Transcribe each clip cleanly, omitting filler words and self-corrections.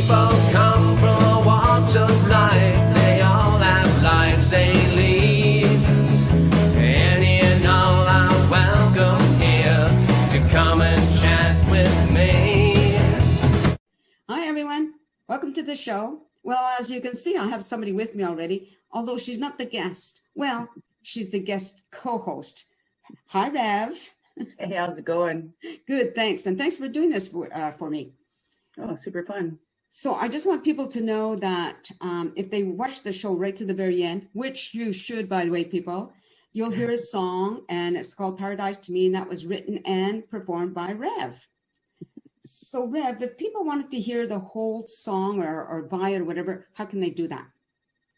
People come from all walks of life. They all have lives they lead. Any and all are welcome here to come and chat with me. Hi, everyone. Welcome to the show. Well, as you can see, I have somebody with me already, although she's not the guest. Well, she's the guest co-host. Hi, Rev. Hey, how's it going? Good, thanks. And thanks for doing this for me. Oh, super fun. So I just want people to know that if they watch the show right to the very end, which you should, by the way, people, you'll hear a song, and it's called Paradise to Me, and that was written and performed by Rev. So, Rev, if people wanted to hear the whole song or buy it or whatever, how can they do that?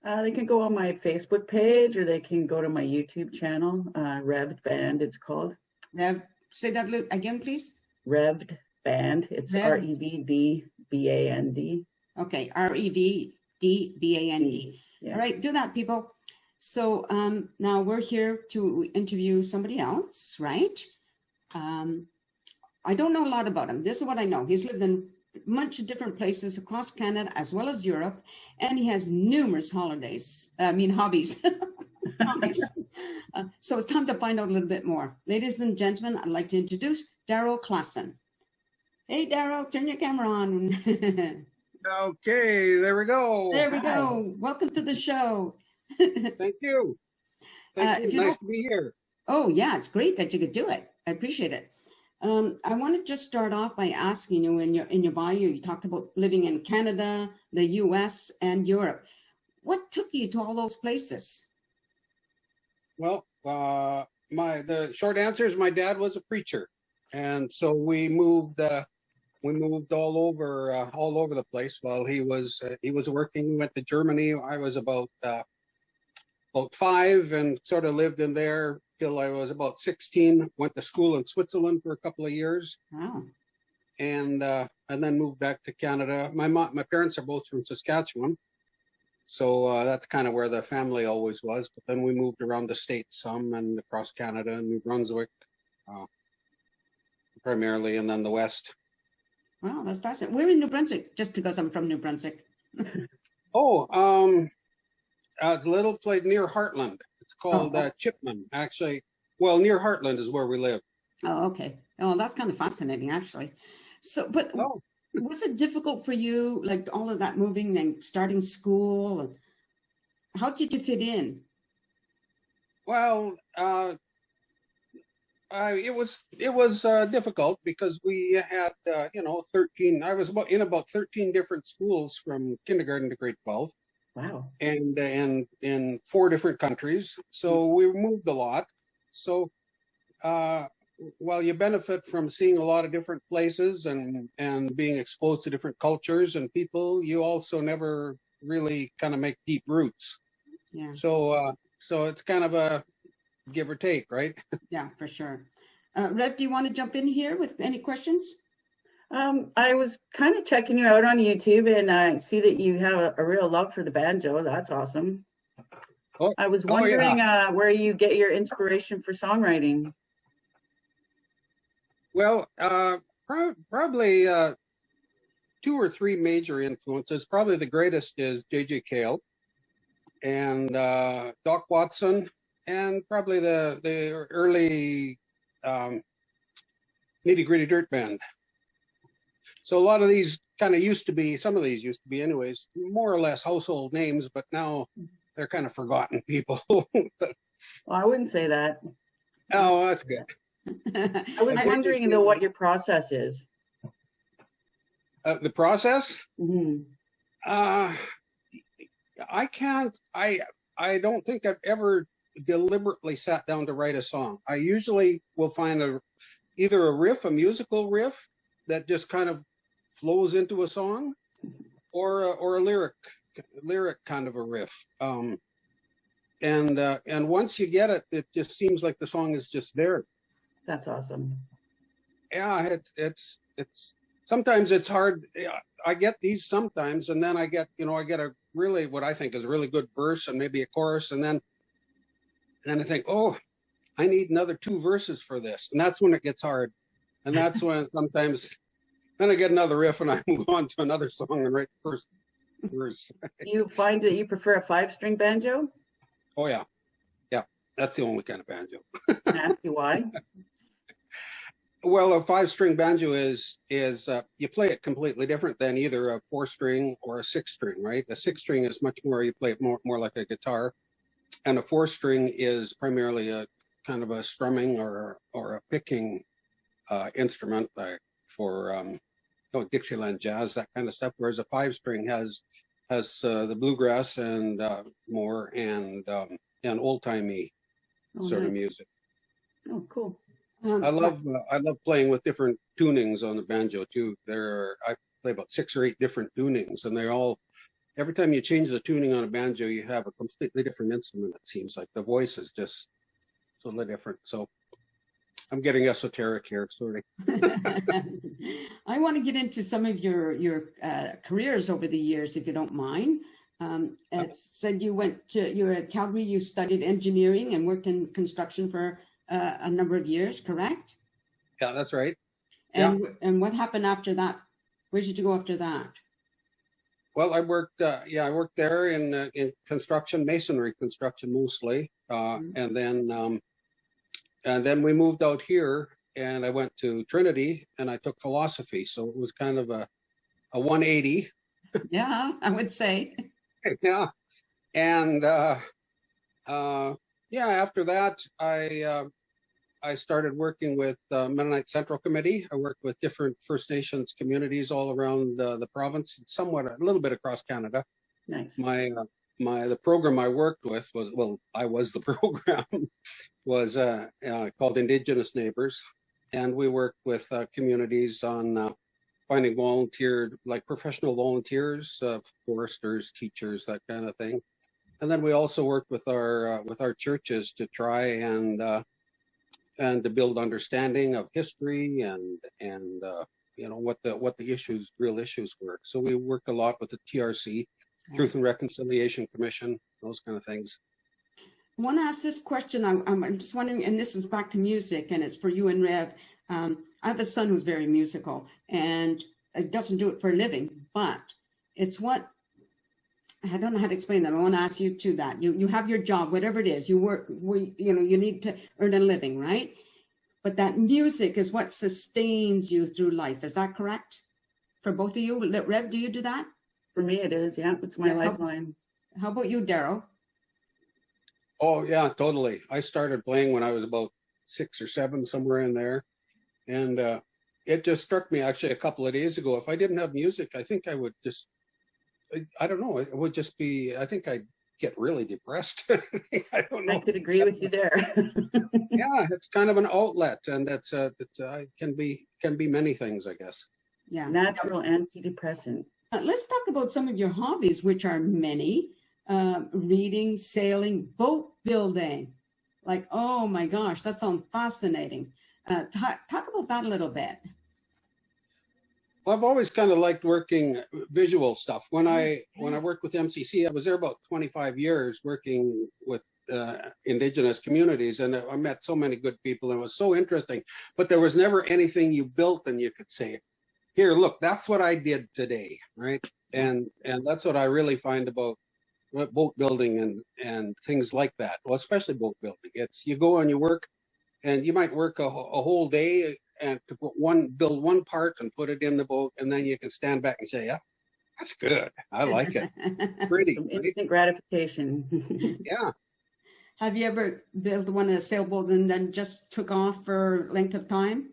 They can go on my Facebook page, or they can go to my YouTube channel, Revved Band, it's called. Rev, say that again, please. Revved Band. It's REVDBAND. Okay, REVDBAND. Yeah. All right, do that, people. So now we're here to interview somebody else, right? I don't know a lot about him. This is what I know. He's lived in a bunch of different places across Canada as well as Europe, and he has numerous hobbies. Hobbies. So it's time to find out a little bit more. Ladies and gentlemen, I'd like to introduce Darryl Klassen. Hey, Darryl, turn your camera on. Okay, there we go. There we go. Welcome to the show. Thank you. Thank you. Nice to be here. Oh, yeah, it's great that you could do it. I appreciate it. I want to just start off by asking you, in your bio, you talked about living in Canada, the US, and Europe. What took you to all those places? Well, the short answer is my dad was a preacher, and so we moved all over the place while he was working. We went to Germany. I was about 5 and sort of lived in there till I was about 16. Went to school in Switzerland for a couple of years. Wow. And then moved back to Canada. My parents are both from Saskatchewan, so that's kind of where the family always was. But then we moved around the States some and across Canada and New Brunswick, primarily, and then the West. Wow, that's fascinating. We're in New Brunswick, just because I'm from New Brunswick. A little place near Heartland. It's called Chipman, actually. Well, near Heartland is where we live. Oh, okay. Oh, that's kind of fascinating, actually. So, but was it difficult for you, like all of that moving and starting school? And how did you fit in? Well, it was difficult because we had 13. I was in about 13 different schools from kindergarten to grade 12. Wow. And in 4 different countries. So we moved a lot. So while you benefit from seeing a lot of different places and being exposed to different cultures and people, you also never really kind of make deep roots. Yeah. So it's kind of a give or take, right? Yeah, for sure. Rev, do you want to jump in here with any questions? I was kind of checking you out on YouTube, and I see that you have a real love for the banjo. That's awesome. I was wondering where you get your inspiration for songwriting. Well, probably 2 or 3 major influences. Probably the greatest is J.J. Cale and Doc Watson, and probably the early Nitty Gritty Dirt Band. So a lot of these kind of some of these used to be anyways, more or less household names, but now they're kind of forgotten people. Well, I wouldn't say that. Oh, that's good. I was wondering, though, what your process is. The process? Mm-hmm. I don't think I've ever deliberately sat down to write a song. I usually will find either a musical riff that just kind of flows into a song, or a lyric kind of a riff. And once you get it, it just seems like the song is just there. That's awesome. Yeah, it's sometimes it's hard. I get these sometimes, and then I get a really, what I think is a really good verse and maybe a chorus, and then I think, oh, I need another 2 verses for this, and that's when it gets hard, and that's when sometimes Then I get another riff and I move on to another song and write the first verse. Do you find that you prefer a 5-string banjo? Oh yeah. Yeah. That's the only kind of banjo. Can I ask you why? Well, a 5-string banjo is you play it completely different than either a 4-string or a 6-string, right? A 6-string is much more, you play it more like a guitar, and a 4-string is primarily a kind of a strumming or a picking instrument for Dixieland jazz, that kind of stuff. Whereas a 5-string has the bluegrass and more and old timey sort of music. Oh, cool. I love playing with different tunings on the banjo too. I play about 6 or 8 different tunings, and every time you change the tuning on a banjo, you have a completely different instrument. It seems like the voice is just totally different. So I'm getting esoteric here, sorry. I want to get into some of your careers over the years, if you don't mind. It said you were at Calgary, you studied engineering and worked in construction for a number of years, correct? Yeah, that's right. And what happened after that? Where did you go after that? Well, I worked there in construction, masonry construction mostly, and then we moved out here, and I went to Trinity, and I took philosophy. So it was kind of a 180. Yeah, I would say. Yeah, and after that, I started working with Mennonite Central Committee. I worked with different First Nations communities all around the province, a little bit across Canada. Nice. The program I worked with I was the program, was called Indigenous Neighbors. And we worked with communities on finding professional volunteers, foresters, teachers, that kind of thing. And then we also worked with our churches to try and to build understanding of history and what the real issues were. So we worked a lot with the TRC, Truth and Reconciliation Commission, those kind of things. I want to ask this question. I'm just wondering, and this is back to music, and it's for you and Rev. I have a son who's very musical, and doesn't do it for a living, but it's what I don't know how to explain that. I want to ask you to that. You have your job, whatever it is. You work. You need to earn a living, right? But that music is what sustains you through life. Is that correct? For both of you, Rev, do you do that? For me, it is. Yeah, it's my lifeline. How about you, Darryl? Oh yeah, totally. I started playing when I was about 6 or 7, somewhere in there, and it just struck me actually a couple of days ago. If I didn't have music, I think I would just. I don't know. It would just be. I think I'd get really depressed. I don't know. I could agree with you there. Yeah, it's kind of an outlet, and it can be many things, I guess. Yeah, natural antidepressant. Let's talk about some of your hobbies, which are many: reading, sailing, boat building. Like, oh my gosh, that sounds fascinating. Talk about that a little bit. Well, I've always kind of liked working visual stuff. When I worked with MCC, I was there about 25 years working with Indigenous communities, and I met so many good people, and it was so interesting. But there was never anything you built and you could say, "Here, look, that's what I did today," right? And that's what I really find about boat building and things like that. Well, especially boat building. It's you go and you work, and you might work a whole day and to build one part and put it in the boat, and then you can stand back and say, "Yeah, that's good. I like it. Pretty." Some instant gratification. Yeah. Have you ever built one in a sailboat and then just took off for length of time?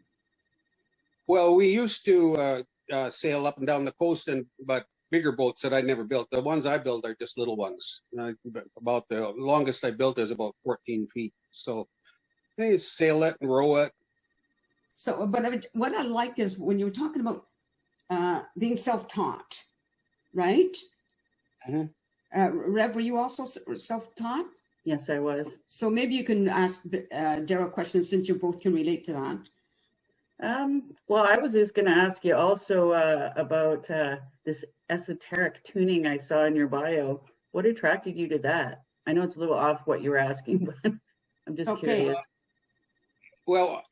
Well, we used to sail up and down the coast, but bigger boats that I never built. The ones I build are just little ones. About the longest I built is about 14 feet. So they sail it and row it. So, but what I like is when you were talking about being self-taught, right? Mm-hmm. Rev, were you also self-taught? Yes, I was. So maybe you can ask Darryl questions since you both can relate to that. Well, I was just going to ask you also about this esoteric tuning I saw in your bio. What attracted you to that? I know it's a little off what you were asking, but I'm just curious. Well,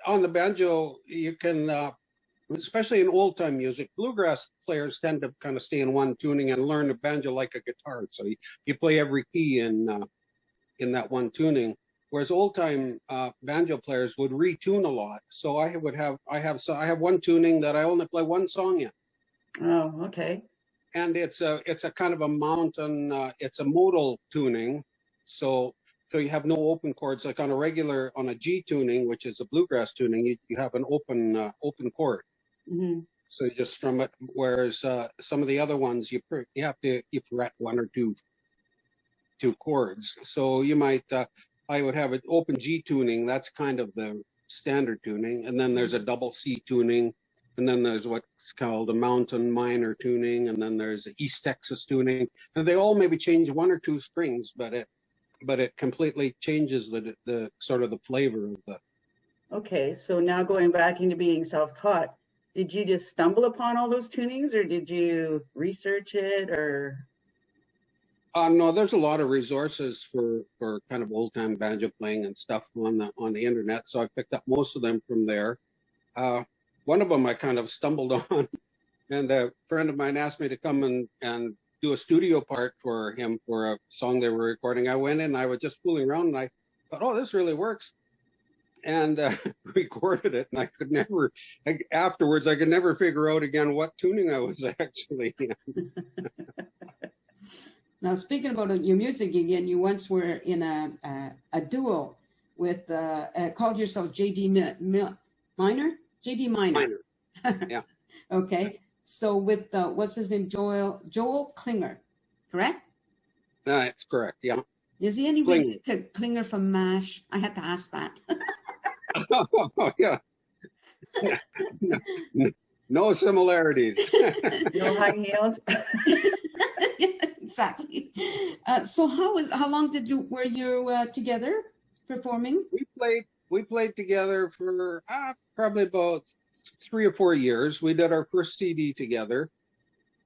on the banjo, you can especially in old time music, bluegrass players tend to kind of stay in one tuning and learn the banjo like a guitar. So you play every key in that one tuning. Whereas old time banjo players would retune a lot. So I have one tuning that I only play one song in. Oh, okay. And it's a kind of a mountain. It's a modal tuning. So you have no open chords like on a G tuning, which is a bluegrass tuning. You have an open chord. Mm-hmm. So you just strum it. Whereas some of the other ones you fret one or two chords. So you might I would have an open G tuning. That's kind of the standard tuning, and then there's a double C tuning, and then there's what's called a mountain minor tuning, and then there's East Texas tuning, and they all maybe change one or two strings, but it completely changes the sort of the flavor of the. Okay, so now going back into being self-taught, did you just stumble upon all those tunings, or did you research it, or? No, there's a lot of resources for kind of old time banjo playing and stuff on the internet. So I picked up most of them from there. One of them I kind of stumbled on, and a friend of mine asked me to come and do a studio part for him for a song they were recording. I went in, I was just fooling around, and I thought, oh, this really works, and recorded it. And afterwards I could never figure out again what tuning I was actually in. Now, speaking about your music again, you once were in a duo with, called yourself J.D. Minor? J.D. Minor. Yeah. Okay. So with, what's his name? Joel Klinger, correct? That's correct, yeah. Is he any related to Klinger from MASH? I had to ask that. Oh, yeah. No similarities. No high heels? Exactly. So how long were you together performing? We played together for probably about 3 or 4 years. We did our first CD together.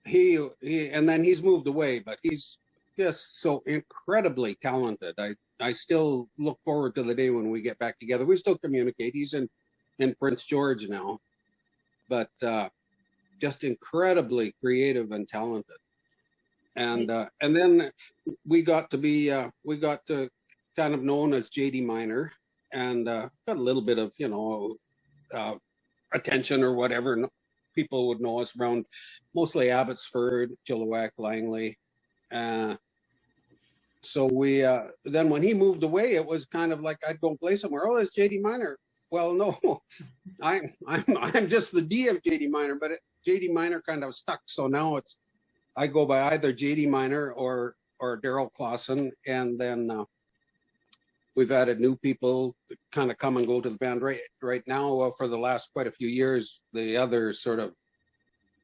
He and then he's moved away, but he's just so incredibly talented. I still look forward to the day when we get back together. We still communicate. He's in Prince George now, but just incredibly creative and talented. And then we got to kind of known as JD Minor, and got a little bit of attention or whatever. People would know us around mostly Abbotsford, Chilliwack, Langley. So we then when he moved away, it was kind of like I'd go play somewhere. Oh, there's JD Minor. Well, no, I'm just the D of JD Minor, but JD Minor kind of stuck. So now I go by either JD Minor or Darryl Klassen, and then we've added new people to kind of come and go to the band right now. For the last quite a few years, the other sort of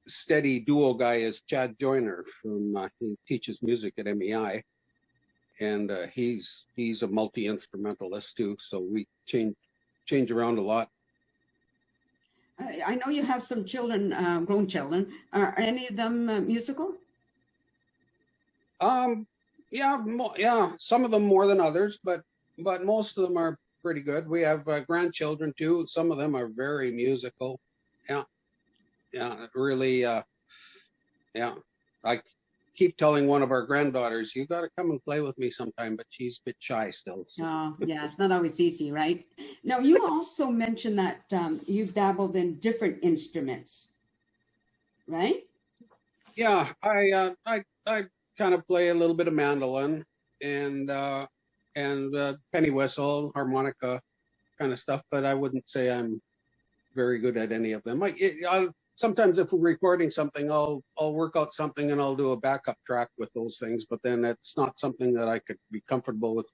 steady duo guy is Chad Joyner he teaches music at MEI, and he's a multi-instrumentalist too. So we change around a lot. I know you have some children, grown children. Are any of them musical? Yeah. Some of them more than others, but most of them are pretty good. We have grandchildren too. Some of them are very musical. Yeah, really. Yeah, I keep telling one of our granddaughters, "You got to come and play with me sometime," but she's a bit shy still. So. Oh, yeah, it's not always easy, right? Now, you also mentioned that you've dabbled in different instruments, right? Yeah, I kind of play a little bit of mandolin and penny whistle, harmonica, kind of stuff, but I wouldn't say I'm very good at any of them. Sometimes if we're recording something, I'll work out something and I'll do a backup track with those things, but then it's not something that I could be comfortable with.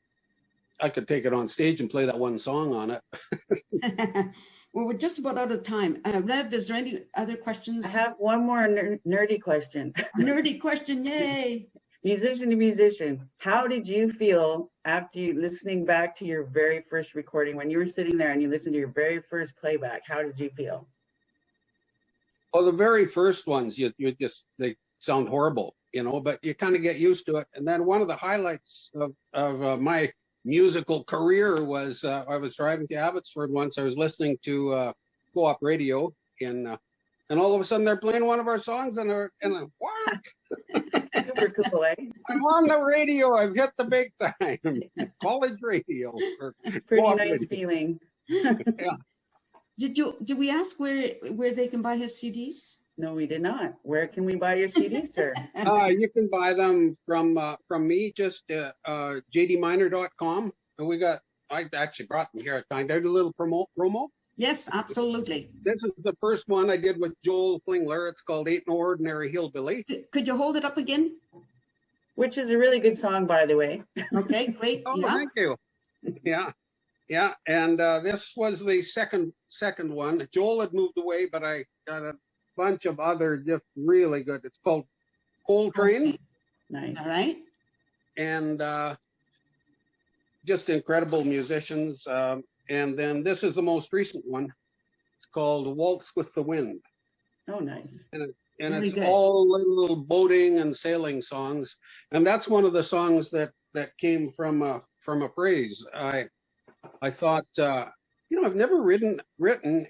I could take it on stage and play that one song on it. Well, we're just about out of time. Rev, is there any other questions? I have one more nerdy question. Nerdy question, yay! Musician to musician, how did you feel after you listening back to your very first recording, when you were sitting there and you listened to your very first playback? How did you feel? Well, the very first ones, they sound horrible, but you kind of get used to it. And then one of the highlights of my musical career was I was driving to Abbotsford once. I was listening to co-op radio in And all of a sudden they're playing one of our songs and I'm, what? Super cool, eh? I'm on the radio. I've hit the big time. College radio. Pretty co-op nice radio. feeling. Yeah. Did we ask where they can buy his CDs? No, we did not. Where can we buy your CDs, sir? You can buy them from me, just jdminer.com. And I actually brought them here. Can I do a little promo? Yes, absolutely. This is the first one I did with Joel Klingler. It's called Ain't No Ordinary Hillbilly. Could you hold it up again? Which is a really good song, by the way. Okay, great. Oh, Yeah. thank you. Yeah. And this was the second one. Joel had moved away, but I got a bunch of other just really good. It's called Coal Train. Okay. Nice. All right. And just incredible musicians. And then this is the most recent one. It's called Waltz with the Wind. Oh, nice. And Really it's good. all little boating and sailing songs. And that's one of the songs that came from a phrase. I thought, I've never written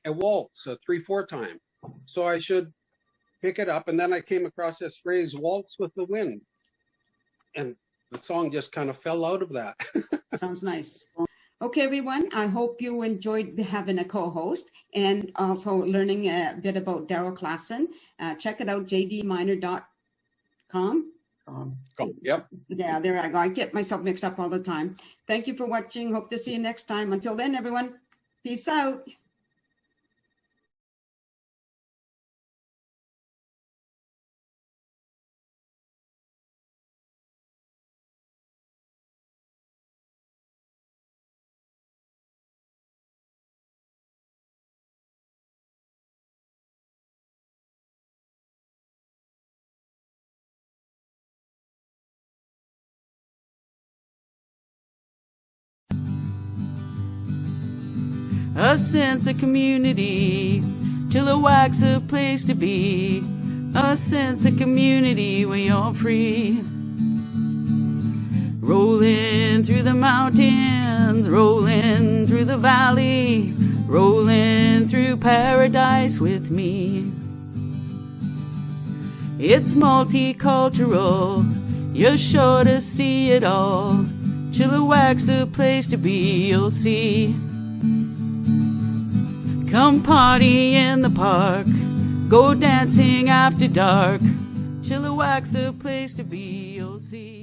a waltz, a 3/4 time. So I should pick it up. And then I came across this phrase, waltz with the wind. And the song just kind of fell out of that. Sounds nice. Okay, everyone. I hope you enjoyed having a co-host and also learning a bit about Darryl Klassen. Check it out, jdminer.com. Yep. Yeah, there I go. I get myself mixed up all the time. Thank you for watching. Hope to see you next time. Until then, everyone, peace out. A sense of community, Chilliwack's a place to be. A sense of community where you're free. Rolling through the mountains, rolling through the valley, rolling through paradise with me. It's multicultural, you're sure to see it all. Chilliwack's a place to be, you'll see. Come party in the park, go dancing after dark. Chilliwack's a place to be, you'll see.